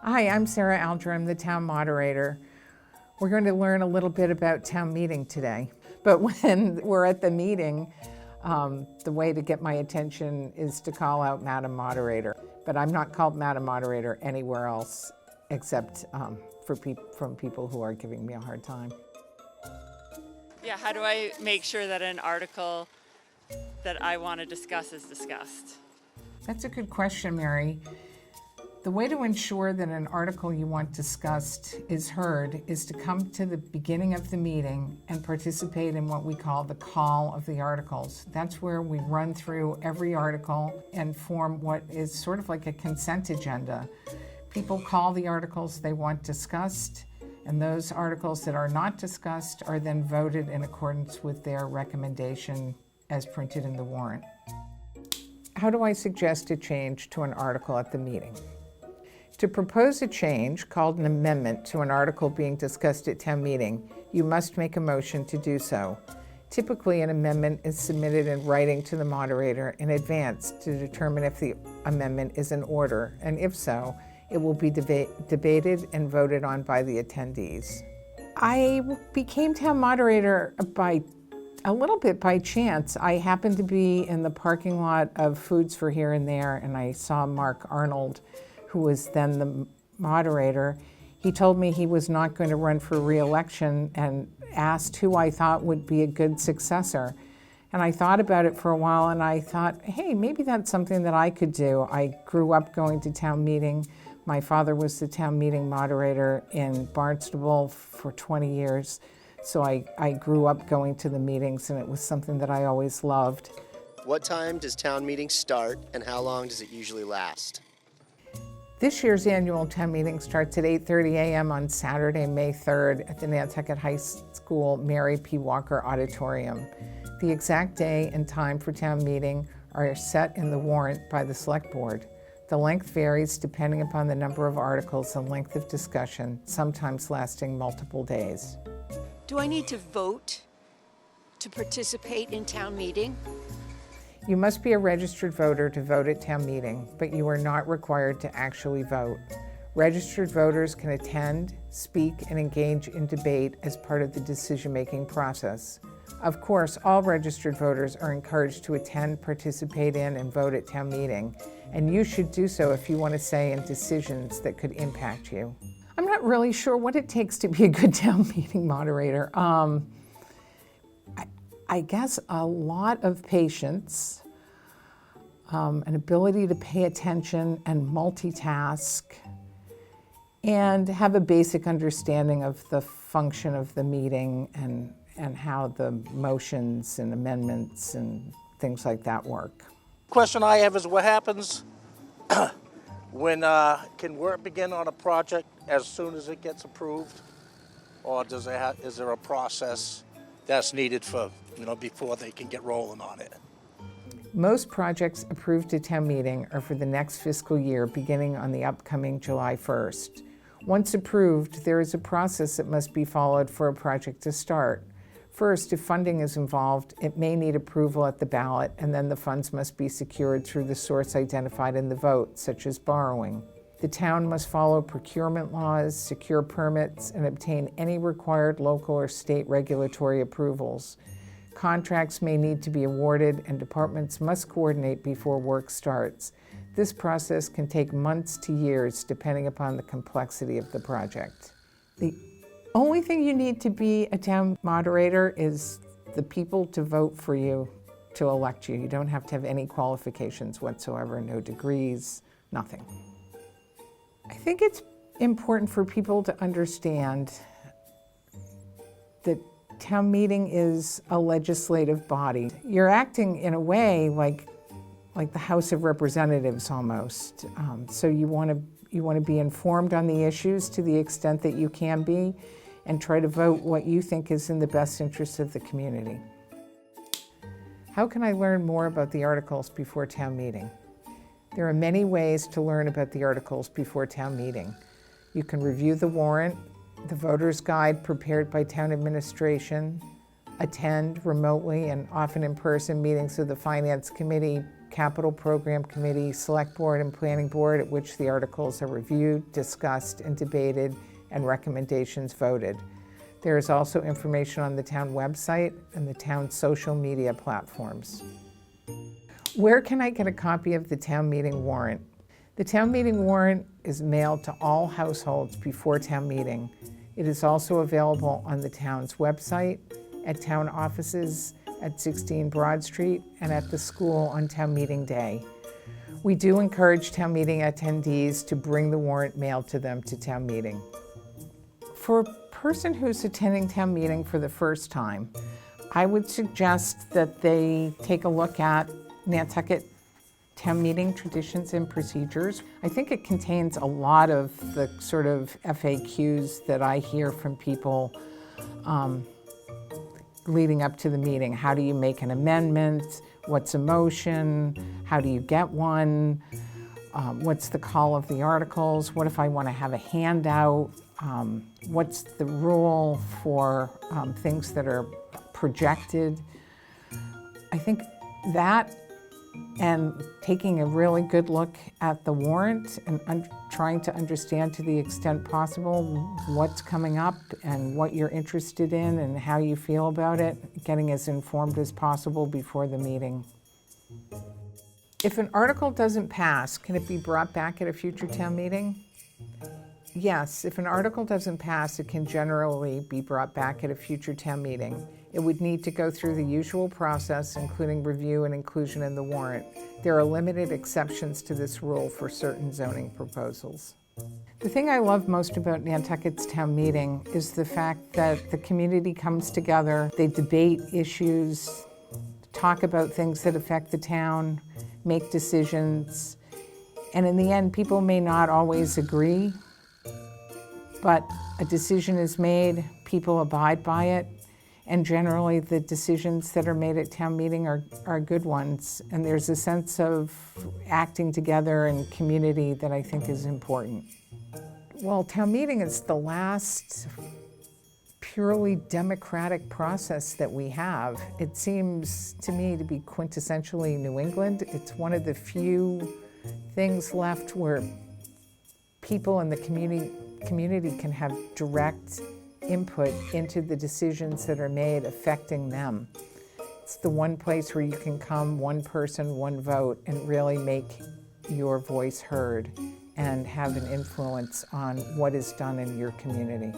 Hi, I'm Sarah Alger. I'm the town moderator. We're going to learn a little bit about town meeting today. But when we're at the meeting, the way to get my attention is to call out Madam Moderator. But I'm not called Madam Moderator anywhere else except from people who are giving me a hard time. Yeah, how do I make sure that an article that I want to discuss is discussed? That's a good question, Mary. The way to ensure that an article you want discussed is heard is to come to the beginning of the meeting and participate in what we call the call of the articles. That's where we run through every article and form what is sort of like a consent agenda. People call the articles they want discussed, and those articles that are not discussed are then voted in accordance with their recommendation as printed in the warrant. How do I suggest a change to an article at the meeting? To propose a change, called an amendment to an article being discussed at town meeting, you must make a motion to do so. Typically, an amendment is submitted in writing to the moderator in advance to determine if the amendment is in order, and if so, it will be debated and voted on by the attendees. I became town moderator a little bit by chance. I happened to be in the parking lot of Foods for Here and There, and I saw Mark Arnold, who was then the moderator. He told me he was not going to run for re-election and asked who I thought would be a good successor. And I thought about it for a while, and I thought, hey, maybe that's something that I could do. I grew up going to town meeting. My father was the town meeting moderator in Barnstable for 20 years. So I grew up going to the meetings, and it was something that I always loved. What time does town meeting start, and how long does it usually last? This year's annual town meeting starts at 8:30 a.m. on Saturday, May 3rd at the Nantucket High School Mary P. Walker Auditorium. The exact day and time for town meeting are set in the warrant by the Select Board. The length varies depending upon the number of articles and length of discussion, sometimes lasting multiple days. Do I need to vote to participate in town meeting? You must be a registered voter to vote at town meeting, but you are not required to actually vote. Registered voters can attend, speak, and engage in debate as part of the decision-making process. Of course, all registered voters are encouraged to attend, participate in, and vote at town meeting, and you should do so if you want to say in decisions that could impact you. I'm not really sure what it takes to be a good town meeting moderator. I guess a lot of patience, an ability to pay attention and multitask, and have a basic understanding of the function of the meeting and how the motions and amendments and things like that work. Question I have is what happens when can work begin on a project as soon as it gets approved, or is there a process that's needed for before they can get rolling on it? Most projects approved at town meeting are for the next fiscal year beginning on the upcoming July 1st. Once approved, there is a process that must be followed for a project to start. First, if funding is involved, it may need approval at the ballot, and then the funds must be secured through the source identified in the vote, such as borrowing. The town must follow procurement laws, secure permits, and obtain any required local or state regulatory approvals. Contracts may need to be awarded, and departments must coordinate before work starts. This process can take months to years, depending upon the complexity of the project. The only thing you need to be a town moderator is the people to vote for you to elect you. You don't have to have any qualifications whatsoever, no degrees, nothing. I think it's important for people to understand that town meeting is a legislative body. You're acting in a way like the House of Representatives almost. So you want to be informed on the issues to the extent that you can be, and try to vote what you think is in the best interest of the community. How can I learn more about the articles before town meeting? There are many ways to learn about the articles before town meeting. You can review the warrant, the voter's guide prepared by town administration, attend remotely and often in person meetings of the Finance Committee, Capital Program Committee, Select Board, and Planning Board, at which the articles are reviewed, discussed, and debated, and recommendations voted. There is also information on the town website and the town's social media platforms. Where can I get a copy of the town meeting warrant? The town meeting warrant is mailed to all households before town meeting. It is also available on the town's website, at town offices at 16 Broad Street, and at the school on town meeting day. We do encourage town meeting attendees to bring the warrant mailed to them to town meeting. For a person who's attending town meeting for the first time, I would suggest that they take a look at Nantucket Town Meeting Traditions and Procedures. I think it contains a lot of the sort of FAQs that I hear from people leading up to the meeting. How do you make an amendment? What's a motion? How do you get one? What's the call of the articles? What if I want to have a handout? What's the rule for things that are projected? I think that, and taking a really good look at the warrant and trying to understand to the extent possible what's coming up and what you're interested in and how you feel about it, getting as informed as possible before the meeting. If an article doesn't pass, can it be brought back at a future town meeting? Yes, if an article doesn't pass, it can generally be brought back at a future town meeting. It would need to go through the usual process, including review and inclusion in the warrant. There are limited exceptions to this rule for certain zoning proposals. The thing I love most about Nantucket's town meeting is the fact that the community comes together, they debate issues, talk about things that affect the town, make decisions, and in the end, people may not always agree, but a decision is made, people abide by it, and generally the decisions that are made at town meeting are good ones. And there's a sense of acting together and community that I think is important. Well, town meeting is the last purely democratic process that we have. It seems to me to be quintessentially New England. It's one of the few things left where people in the community can have direct input into the decisions that are made affecting them. It's the one place where you can come, one person, one vote, and really make your voice heard and have an influence on what is done in your community.